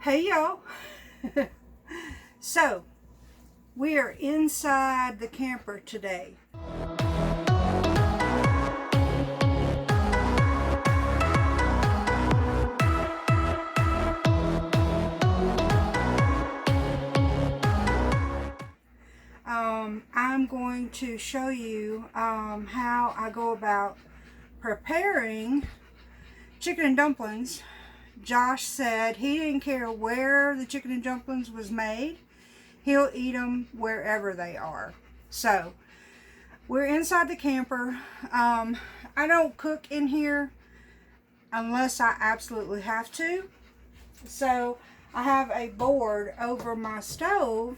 Hey y'all. So we are inside the camper today. I'm going to show you how I go about preparing chicken and dumplings. Josh said he didn't care where the chicken and dumplings was made. He'll eat them wherever they are. So we're inside the camper. I don't cook in here unless I absolutely have to. So I have a board over my stove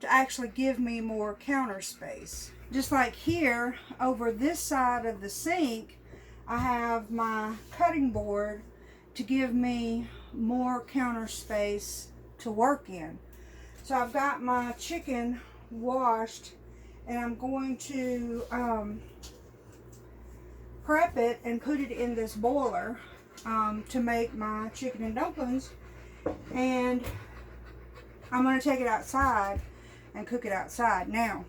to actually give me more counter space. Just like here over this side of the sink, I have my cutting board to give me more counter space to work in. So I've got my chicken washed and I'm going to prep it and put it in this boiler to make my chicken and dumplings, and I'm going to take it outside and cook it outside. Now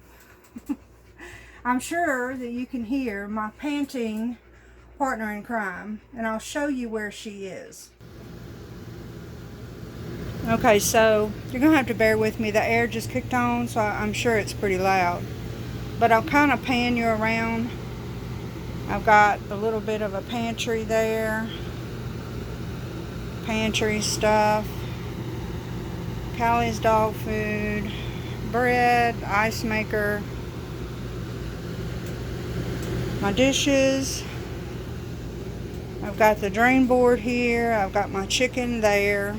I'm sure that you can hear my panting partner in crime, and I'll show you where she is. Okay, so you're gonna have to bear with me. The air just kicked on, so I'm sure it's pretty loud, but I'll kind of pan you around. I've got a little bit of a pantry there, pantry stuff, Callie's dog food, bread, ice maker, my dishes. I've got the drain board here. I've got my chicken there.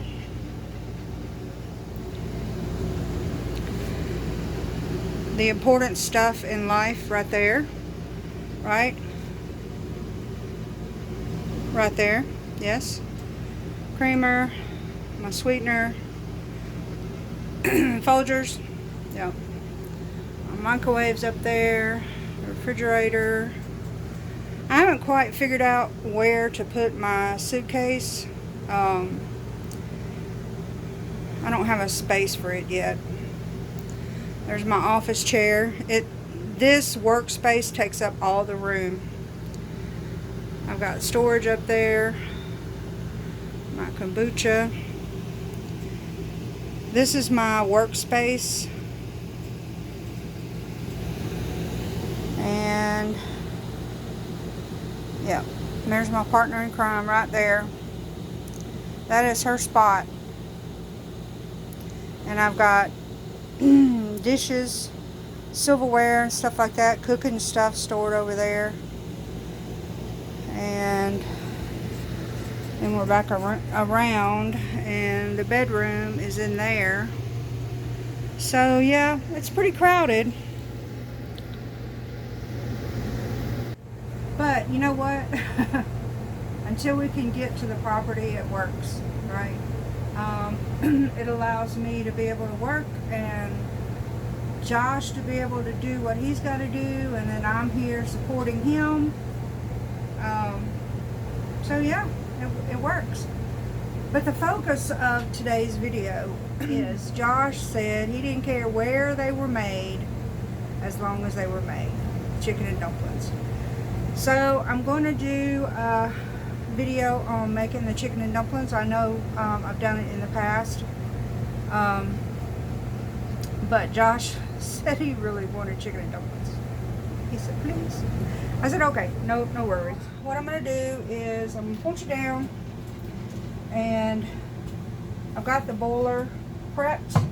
The important stuff in life right there. Right? Right there. Yes. Creamer, my sweetener, Folgers. Yeah. My microwave's up there. The refrigerator. I haven't quite figured out where to put my suitcase. I don't have a space for it yet. There's my office chair. This workspace takes up all the room. I've got storage up there. My kombucha. This is my workspace. And yeah, there's my partner in crime right there. That is her spot. And I've got dishes, silverware, and stuff like that, cooking stuff stored over there. And then we're back around, and the bedroom is in there. So yeah, it's pretty crowded. But you know what? Until we can get to the property, it works, right? It allows me to be able to work and Josh to be able to do what he's got to do, and then I'm here supporting him. So yeah, it works. But the focus of today's video is Josh said he didn't care where they were made as long as they were made. Chicken and dumplings. So I'm going to do a video on making the chicken and dumplings. I know I've done it in the past, but Josh said he really wanted chicken and dumplings. He said, please. I said, okay, no worries. What I'm going to do is I'm going to punch it down, and I've got the boiler prepped.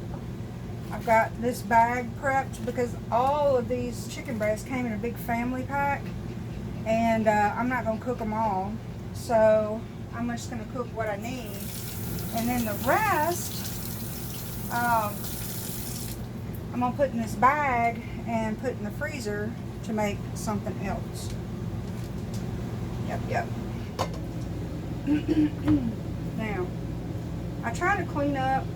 I've got this bag prepped because all of these chicken breasts came in a big family pack. And I'm not going to cook them all, so I'm just going to cook what I need, and then the rest I'm going to put in this bag and put in the freezer to make something else. Yep. Now I try to clean up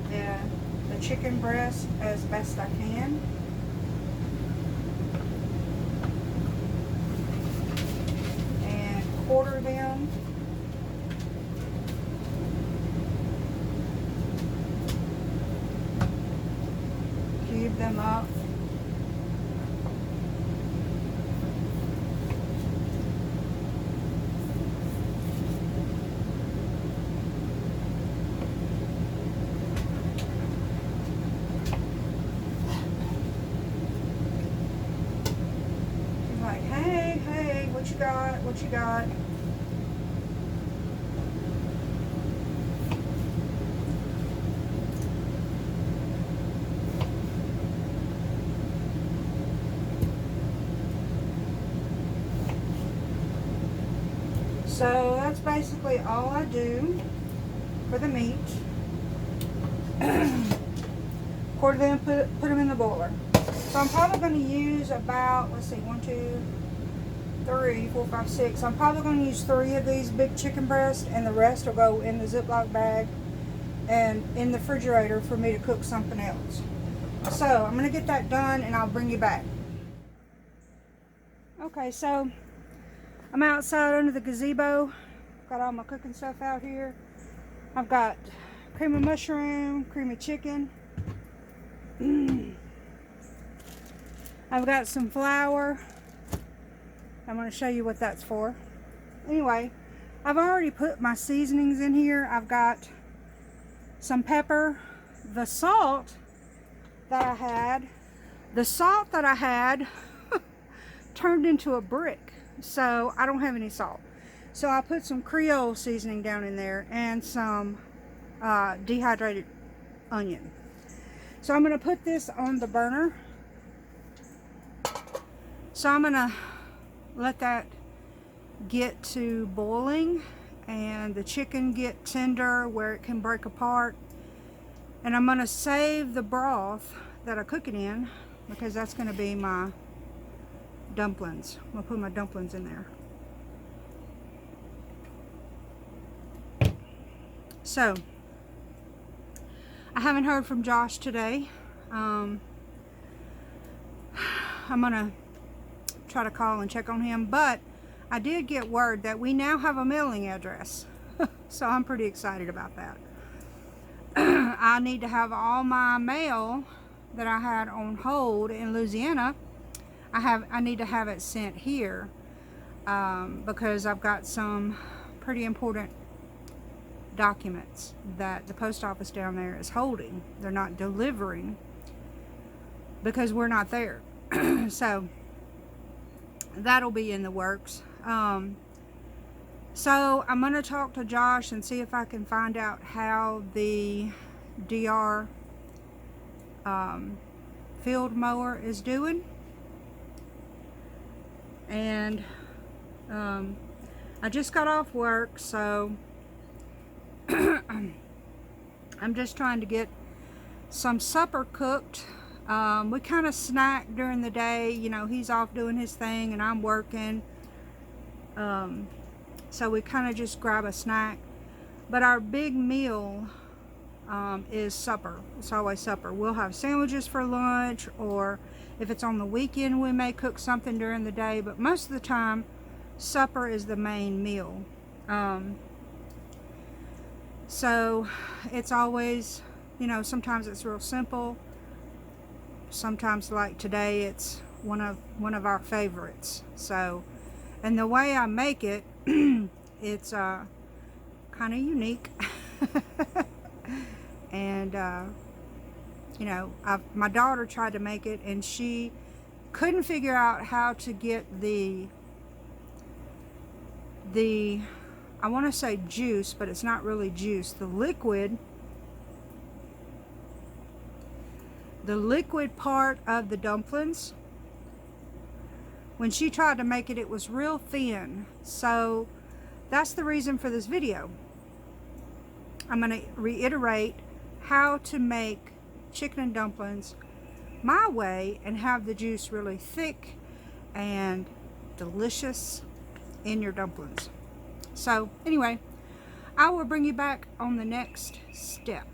the chicken breast as best I can. Quarter them them up. He's like, hey, what you got? What you got? So that's basically all I do for the meat. Quarter them, put them in the boiler. So I'm probably going to use about, let's see, 1, 2, 3, 4, 5, 6. I'm probably going to use 3 of these big chicken breasts, and the rest will go in the Ziploc bag and in the refrigerator for me to cook something else. So I'm going to get that done and I'll bring you back. Okay, so I'm outside under the gazebo. Got all my cooking stuff out here. I've got cream of mushroom, cream of chicken. I've got some flour. I'm going to show you what that's for. Anyway, I've already put my seasonings in here. I've got some pepper, the salt that I had turned into a brick, so I don't have any salt. So I put some Creole seasoning down in there and some dehydrated onion. So I'm going to put this on the burner. So I'm going to let that get to boiling and the chicken get tender where it can break apart. And I'm going to save the broth that I cook it in because that's going to be my dumplings. I'm going to put my dumplings in there. So, I haven't heard from Josh today. I'm going to try to call and check on him, but I did get word that we now have a mailing address. So I'm pretty excited about that. I need to have all my mail that I had on hold in Louisiana. I need to have it sent here because I've got some pretty important documents that the post office down there is holding. They're not delivering because we're not there. So that'll be in the works. So I'm going to talk to Josh and see if I can find out how the DR field mower is doing. And I just got off work, so I'm just trying to get some supper cooked. We kind of snack during the day. You know, he's off doing his thing and I'm working. So we kind of just grab a snack. But our big meal is supper. It's always supper. We'll have sandwiches for lunch, or if it's on the weekend, we may cook something during the day. But most of the time, supper is the main meal. So it's always, you know, sometimes it's real simple. Sometimes, like today, it's one of our favorites. So, and the way I make it, it's kind of unique. And you know, my daughter tried to make it and she couldn't figure out how to get the I want to say juice, but it's not really juice, the liquid part of the dumplings. When she tried to make it, it was real thin. So that's the reason for this video. I'm going to reiterate how to make chicken and dumplings my way and have the juice really thick and delicious in your dumplings. So anyway, I will bring you back on the next step.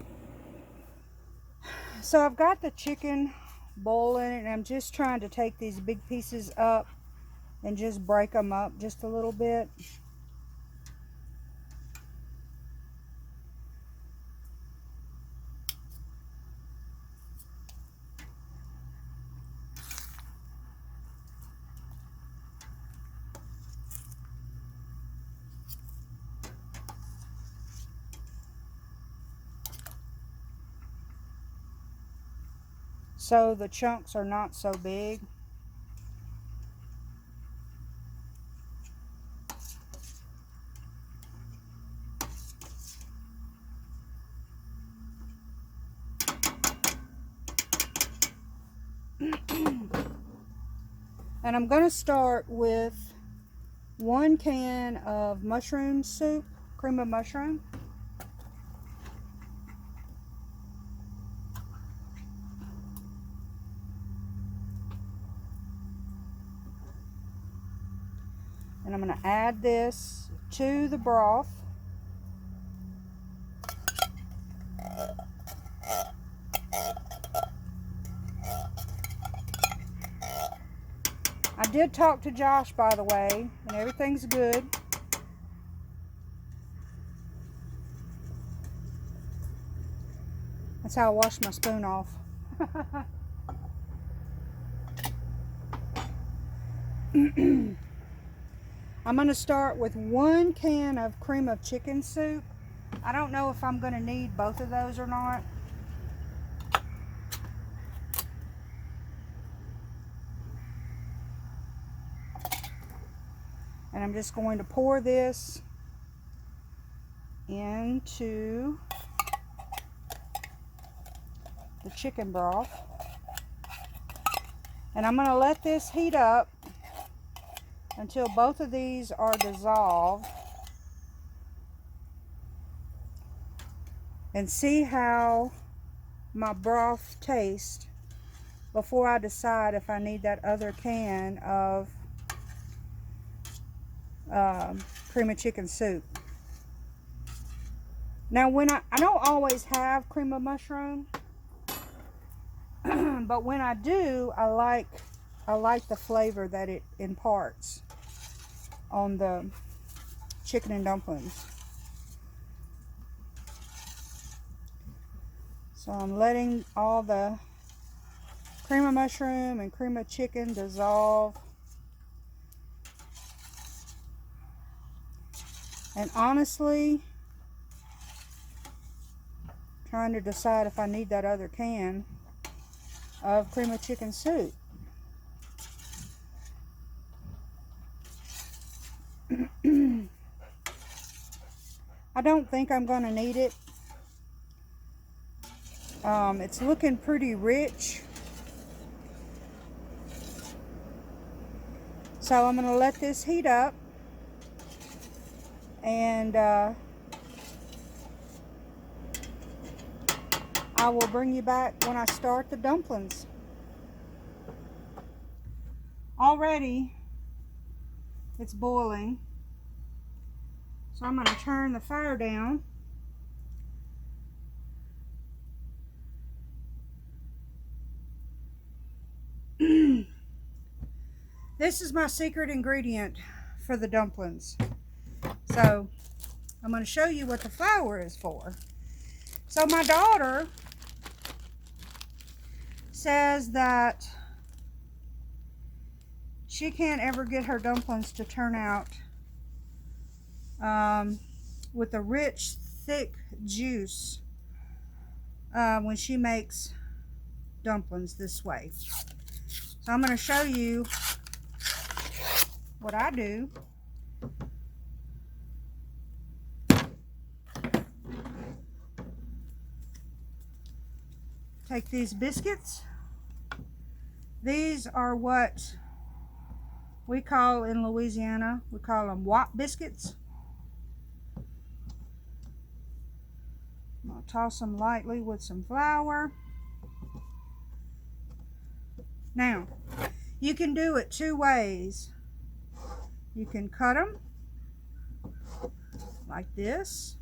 So I've got the chicken boiling and I'm just trying to take these big pieces up and just break them up just a little bit. so the chunks are not so big. And I'm going to start with 1 can of mushroom soup, cream of mushroom. And I'm going to add this to the broth. I did talk to Josh, by the way, and everything's good. That's how I wash my spoon off. I'm going to start with 1 can of cream of chicken soup. I don't know if I'm going to need both of those or not. And I'm just going to pour this into the chicken broth. And I'm going to let this heat up until both of these are dissolved. And see how my broth tastes before I decide if I need that other can of cream of chicken soup. Now, when I don't always have cream of mushroom, but when I do, I like the flavor that it imparts on the chicken and dumplings. So I'm letting all the cream of mushroom and cream of chicken dissolve. And honestly, trying to decide if I need that other can of cream of chicken soup. I don't think I'm going to need it. It's looking pretty rich. So I'm going to let this heat up. And I will bring you back when I start the dumplings. Already, it's boiling. So I'm going to turn the fire down. This is my secret ingredient for the dumplings. So I'm going to show you what the flour is for. So my daughter says that she can't ever get her dumplings to turn out with a rich, thick juice when she makes dumplings this way. So I'm going to show you what I do. Take these biscuits. These are what we call in Louisiana, we call them wop biscuits. I'll toss them lightly with some flour. Now, you can do it 2 ways. You can cut them like this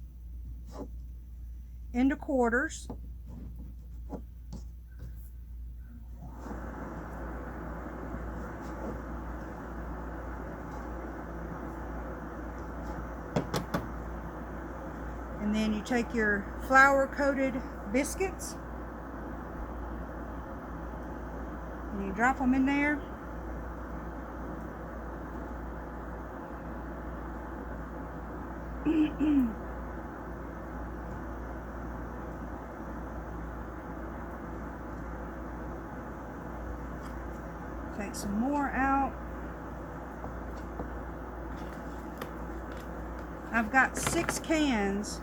into quarters. And then you take your flour-coated biscuits and you drop them in there. take some more out. I've got 6 cans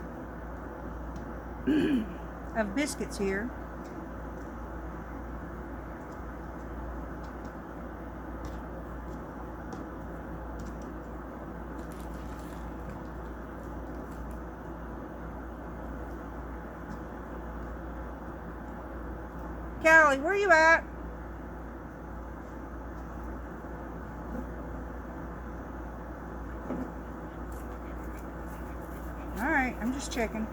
of biscuits here. Callie, where you at? Alright, I'm just checking.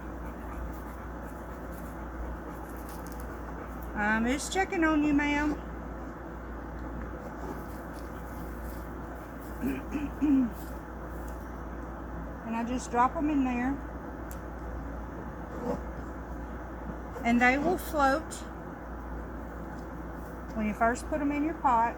I'm just checking on you, ma'am. And I just drop them in there. And they will float when you first put them in your pot.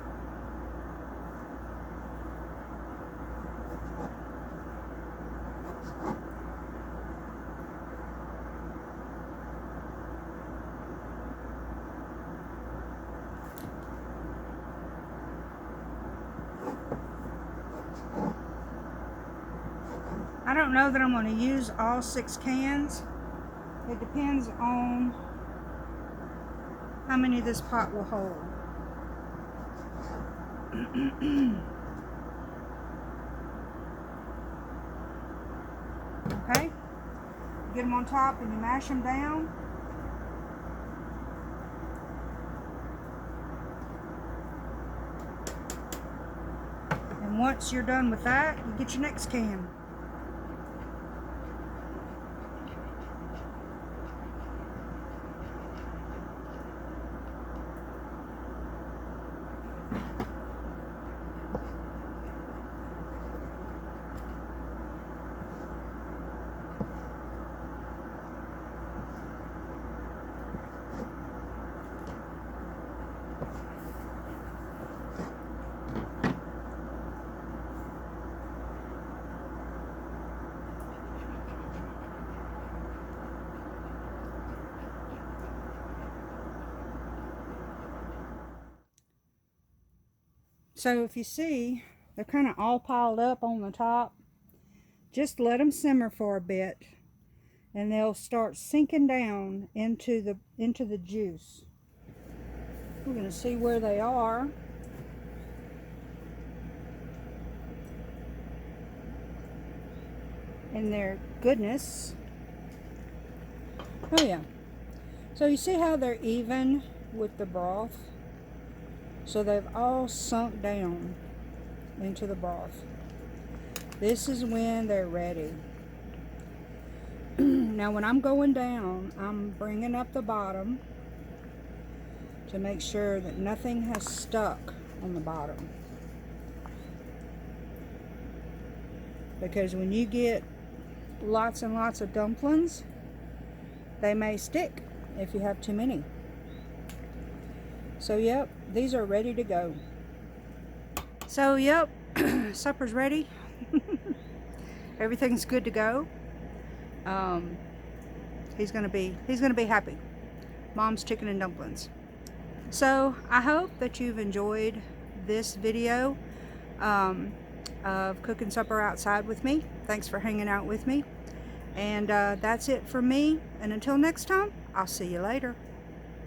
I don't know that I'm going to use all 6 cans. It depends on how many this pot will hold. Okay, get them on top and you mash them down. And once you're done with that, you get your next can. So if you see, they're kind of all piled up on the top. Just let them simmer for a bit and they'll start sinking down into the juice. We're going to see where they are. And their goodness. Oh yeah. So you see how they're even with the broth? So they've all sunk down into the broth. This is when they're ready. Now when I'm going down, I'm bringing up the bottom to make sure that nothing has stuck on the bottom. Because when you get lots and lots of dumplings, they may stick if you have too many. So yep, these are ready to go. So yep, supper's ready. Everything's good to go. He's gonna be happy. Mom's chicken and dumplings. So I hope that you've enjoyed this video of cooking supper outside with me. Thanks for hanging out with me. And that's it for me. And until next time, I'll see you later.